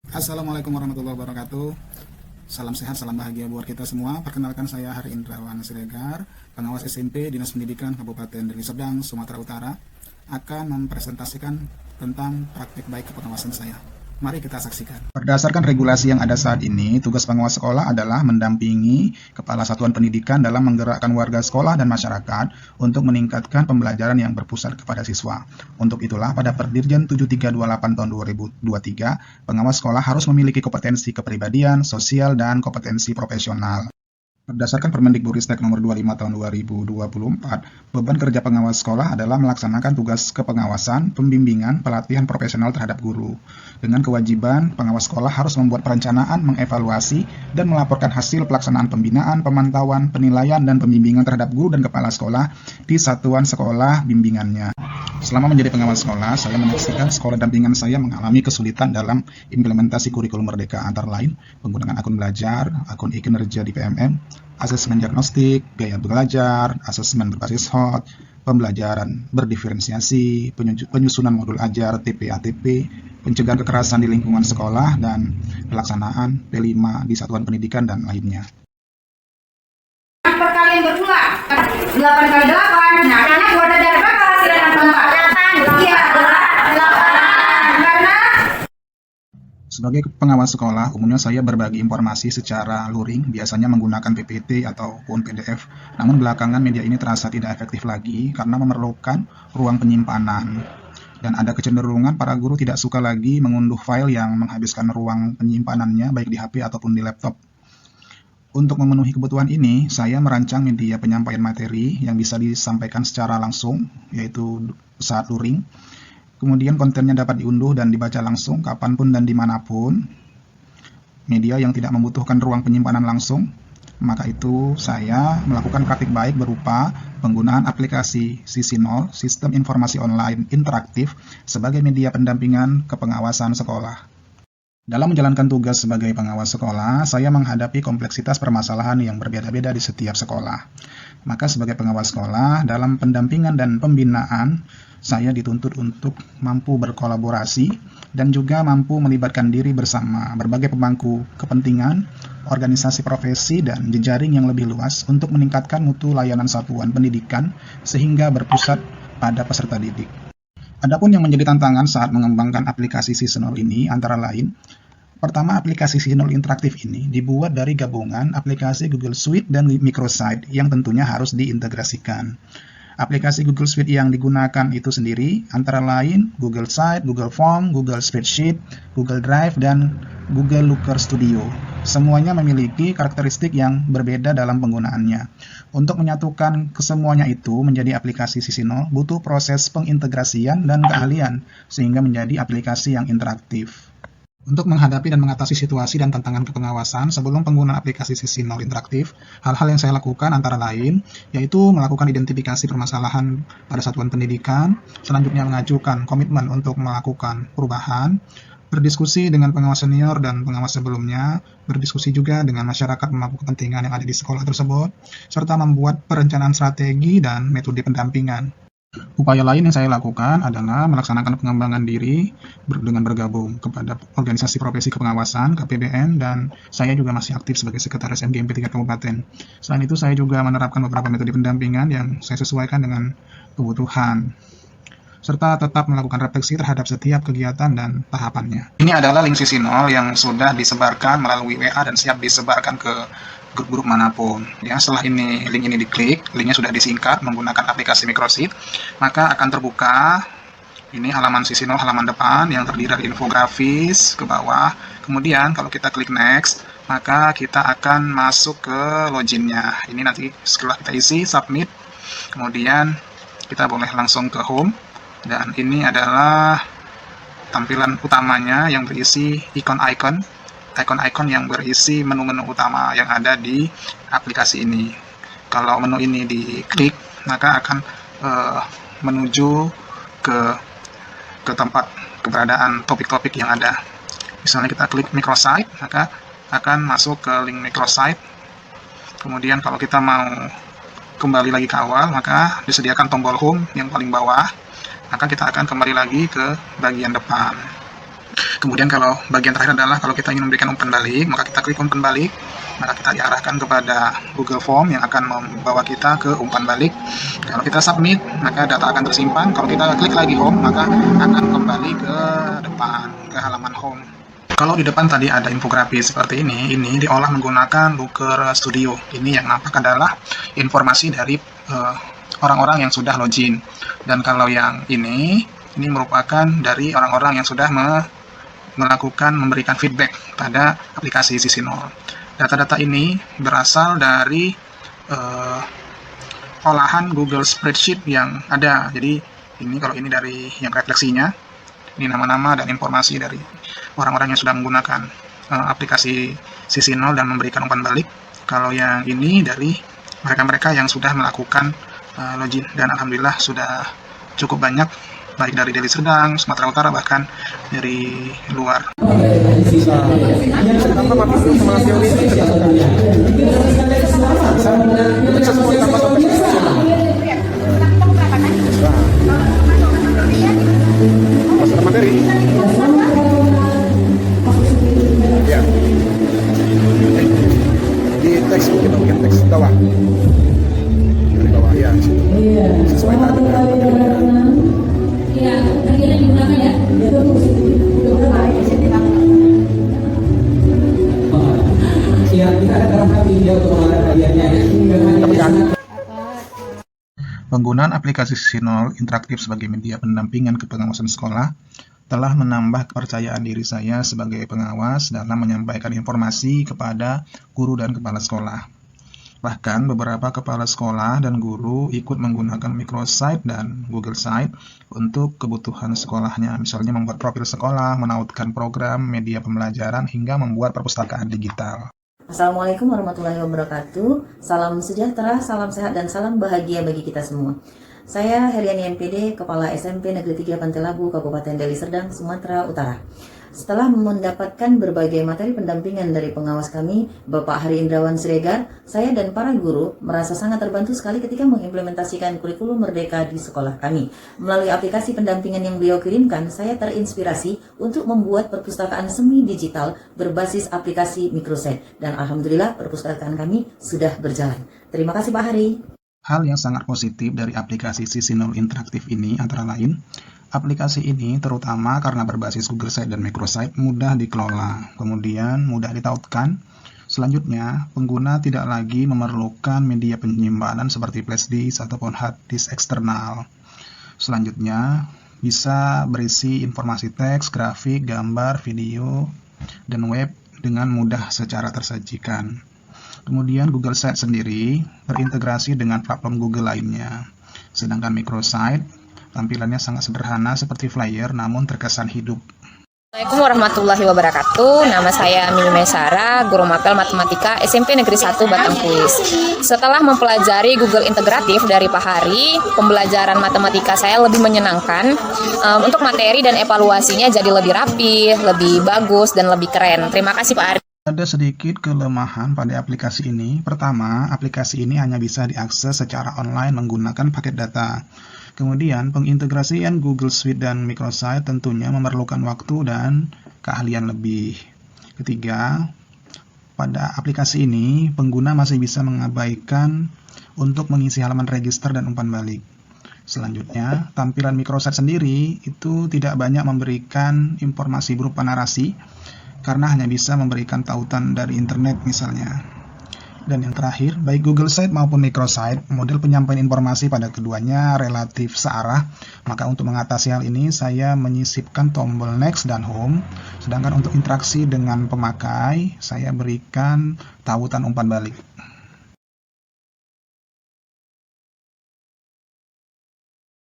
Assalamualaikum warahmatullahi wabarakatuh. Salam sehat, salam bahagia buat kita semua. Perkenalkan, saya Hari Indrawan Siregar, pengawas SMP Dinas Pendidikan Kabupaten Deli Serdang, Sumatera Utara, akan mempresentasikan tentang praktik baik kepengawasan saya. Mari kita saksikan. Berdasarkan regulasi yang ada saat ini, tugas pengawas sekolah adalah mendampingi Kepala Satuan Pendidikan dalam menggerakkan warga sekolah dan masyarakat untuk meningkatkan pembelajaran yang berpusat kepada siswa. Untuk itulah, pada Perdirjen 7328 tahun 2023, pengawas sekolah harus memiliki kompetensi kepribadian, sosial, dan kompetensi profesional. Berdasarkan Permendikbudristek nomor 25 tahun 2024, beban kerja pengawas sekolah adalah melaksanakan tugas kepengawasan, pembimbingan, pelatihan profesional terhadap guru. Dengan kewajiban, pengawas sekolah harus membuat perencanaan, mengevaluasi, dan melaporkan hasil pelaksanaan pembinaan, pemantauan, penilaian, dan pembimbingan terhadap guru dan kepala sekolah di satuan sekolah bimbingannya. Selama menjadi pengawas sekolah, saya menyaksikan sekolah dampingan saya mengalami kesulitan dalam implementasi kurikulum Merdeka, antara lain penggunaan akun belajar, akun e-kinerja di PMM, asesmen diagnostik, gaya belajar, asesmen berbasis HOT, pembelajaran berdiferensiasi, penyusunan modul ajar TP-ATP, pencegahan kekerasan di lingkungan sekolah, dan pelaksanaan P5 di satuan pendidikan dan lainnya. Perkalian berulang 8 kali 8. Nah, karena buat dari berapa hasil yang keempat? 8. Iya, 8. Karena sebagai pengawas sekolah, umumnya saya berbagi informasi secara luring, biasanya menggunakan PPT ataupun PDF. Namun belakangan media ini terasa tidak efektif lagi karena memerlukan ruang penyimpanan. Dan ada kecenderungan para guru tidak suka lagi mengunduh file yang menghabiskan ruang penyimpanannya baik di HP ataupun di laptop. Untuk memenuhi kebutuhan ini, saya merancang media penyampaian materi yang bisa disampaikan secara langsung, yaitu saat luring. Kemudian kontennya dapat diunduh dan dibaca langsung kapanpun dan dimanapun. Media yang tidak membutuhkan ruang penyimpanan langsung, maka itu saya melakukan praktik baik berupa penggunaan aplikasi Sisi0, Sistem Informasi Online Interaktif, sebagai media pendampingan kepengawasan sekolah. Dalam menjalankan tugas sebagai pengawas sekolah, saya menghadapi kompleksitas permasalahan yang berbeda-beda di setiap sekolah. Maka sebagai pengawas sekolah, dalam pendampingan dan pembinaan, saya dituntut untuk mampu berkolaborasi dan juga mampu melibatkan diri bersama berbagai pemangku kepentingan, organisasi profesi, dan jejaring yang lebih luas untuk meningkatkan mutu layanan satuan pendidikan sehingga berpusat pada peserta didik. Adapun yang menjadi tantangan saat mengembangkan aplikasi Sisi0 ini antara lain, pertama, aplikasi Sisi0 interaktif ini dibuat dari gabungan aplikasi Google Suite dan Microsite yang tentunya harus diintegrasikan. Aplikasi Google Suite yang digunakan itu sendiri antara lain Google Site, Google Form, Google Spreadsheet, Google Drive, dan Google Looker Studio. Semuanya memiliki karakteristik yang berbeda dalam penggunaannya. Untuk menyatukan kesemuanya itu menjadi aplikasi Sisi0 butuh proses pengintegrasian dan keahlian sehingga menjadi aplikasi yang interaktif. Untuk menghadapi dan mengatasi situasi dan tantangan kepengawasan sebelum penggunaan aplikasi Sisi0 interaktif, hal-hal yang saya lakukan antara lain yaitu melakukan identifikasi permasalahan pada satuan pendidikan, selanjutnya mengajukan komitmen untuk melakukan perubahan, berdiskusi dengan pengawas senior dan pengawas sebelumnya, berdiskusi juga dengan masyarakat pemangku kepentingan yang ada di sekolah tersebut, serta membuat perencanaan strategi dan metode pendampingan. Upaya lain yang saya lakukan adalah melaksanakan pengembangan diri dengan bergabung kepada organisasi profesi kepengawasan, KPBN, dan saya juga masih aktif sebagai sekretaris MGMP tingkat kabupaten. Selain itu, saya juga menerapkan beberapa metode pendampingan yang saya sesuaikan dengan kebutuhan, serta tetap melakukan refleksi terhadap setiap kegiatan dan tahapannya. Ini adalah link Sisi0 yang sudah disebarkan melalui WA dan siap disebarkan ke grup-grup manapun. Ya, setelah link ini diklik, linknya sudah disingkat menggunakan aplikasi Microsite, maka akan terbuka ini halaman Sisi0 halaman depan yang terdiri dari infografis ke bawah. Kemudian kalau kita klik next, maka kita akan masuk ke loginnya. Ini nanti setelah kita isi submit, kemudian kita boleh langsung ke home, dan ini adalah tampilan utamanya yang berisi ikon-ikon yang berisi menu-menu utama yang ada di aplikasi ini. Kalau menu ini diklik, maka akan menuju ke tempat keberadaan topik-topik yang ada. Misalnya kita klik Microsite, maka akan masuk ke link Microsite. Kemudian kalau kita mau kembali lagi ke awal, maka disediakan tombol home yang paling bawah. Maka kita akan kembali lagi ke bagian depan. Kemudian kalau bagian terakhir adalah kalau kita ingin memberikan umpan balik, maka kita klik umpan balik, maka kita diarahkan kepada Google Form yang akan membawa kita ke umpan balik. Kalau kita submit, maka data akan tersimpan. Kalau kita klik lagi home, maka akan kembali ke depan, ke halaman home. Kalau di depan tadi ada infografis seperti ini diolah menggunakan Looker Studio. Ini yang nampak adalah informasi dari orang-orang yang sudah login. Dan kalau yang ini merupakan dari orang-orang yang sudah memberikan feedback pada aplikasi Sisi0. Data-data ini berasal dari olahan Google Spreadsheet yang ada. Jadi kalau ini dari yang refleksinya, ini nama-nama dan informasi dari orang-orang yang sudah menggunakan aplikasi Sisi0 dan memberikan umpan balik. Kalau yang ini dari mereka-mereka yang sudah melakukan login, dan alhamdulillah sudah cukup banyak, baik dari Deli Serdang, Sumatera Utara, bahkan dari luar. Masalah materi. Ya. Di teks kita bikin teks bawah. Dari bawah ya. Sesuai tadi dengan materinya. Ya, bagian yang digunakan ya. Ya, kita akan terangkan video untuk mengarah bagiannya. Penggunaan aplikasi Sisi0 interaktif sebagai media pendampingan kepengawasan sekolah telah menambah kepercayaan diri saya sebagai pengawas dalam menyampaikan informasi kepada guru dan kepala sekolah. Bahkan beberapa kepala sekolah dan guru ikut menggunakan microsite dan Google Site untuk kebutuhan sekolahnya, misalnya membuat profil sekolah, menautkan program, media pembelajaran, hingga membuat perpustakaan digital. Assalamualaikum warahmatullahi wabarakatuh. Salam sejahtera, salam sehat, dan salam bahagia bagi kita semua. Saya Heriani MPD, Kepala SMP Negeri 3 Pantai Labu, Kabupaten Deli Serdang, Sumatera Utara. Setelah mendapatkan berbagai materi pendampingan dari pengawas kami, Bapak Hari Indrawan Siregar, saya dan para guru merasa sangat terbantu sekali ketika mengimplementasikan kurikulum Merdeka di sekolah kami. Melalui aplikasi pendampingan yang beliau kirimkan, saya terinspirasi untuk membuat perpustakaan semi digital berbasis aplikasi microsite. Dan alhamdulillah perpustakaan kami sudah berjalan. Terima kasih Pak Hari. Hal yang sangat positif dari aplikasi Sisi0 interaktif ini antara lain, aplikasi ini terutama karena berbasis Google Site dan Microsite mudah dikelola, kemudian mudah ditautkan. Selanjutnya, pengguna tidak lagi memerlukan media penyimpanan seperti flash disk ataupun hard disk eksternal. Selanjutnya, bisa berisi informasi teks, grafik, gambar, video, dan web dengan mudah secara tersajikan. Kemudian Google Site sendiri terintegrasi dengan platform Google lainnya. Sedangkan Microsite tampilannya sangat sederhana seperti flyer namun terkesan hidup. Assalamualaikum warahmatullahi wabarakatuh. Nama saya Mimi Maisara, guru mapel matematika SMP Negeri 1 Batangkuis. Setelah mempelajari Google integratif dari Pak Hari, pembelajaran matematika saya lebih menyenangkan. Untuk materi dan evaluasinya jadi lebih rapi, lebih bagus, dan lebih keren. Terima kasih Pak Hari. Ada sedikit kelemahan pada aplikasi ini. Pertama, aplikasi ini hanya bisa diakses secara online menggunakan paket data. Kemudian, pengintegrasian Google Suite dan Microsite tentunya memerlukan waktu dan keahlian lebih. Ketiga, pada aplikasi ini, pengguna masih bisa mengabaikan untuk mengisi halaman register dan umpan balik. Selanjutnya, tampilan Microsite sendiri itu tidak banyak memberikan informasi berupa narasi, karena hanya bisa memberikan tautan dari internet misalnya. Dan yang terakhir, baik Google Site maupun Microsite, model penyampaian informasi pada keduanya relatif searah. Maka untuk mengatasi hal ini, saya menyisipkan tombol Next dan Home. Sedangkan untuk interaksi dengan pemakai, saya berikan tautan umpan balik.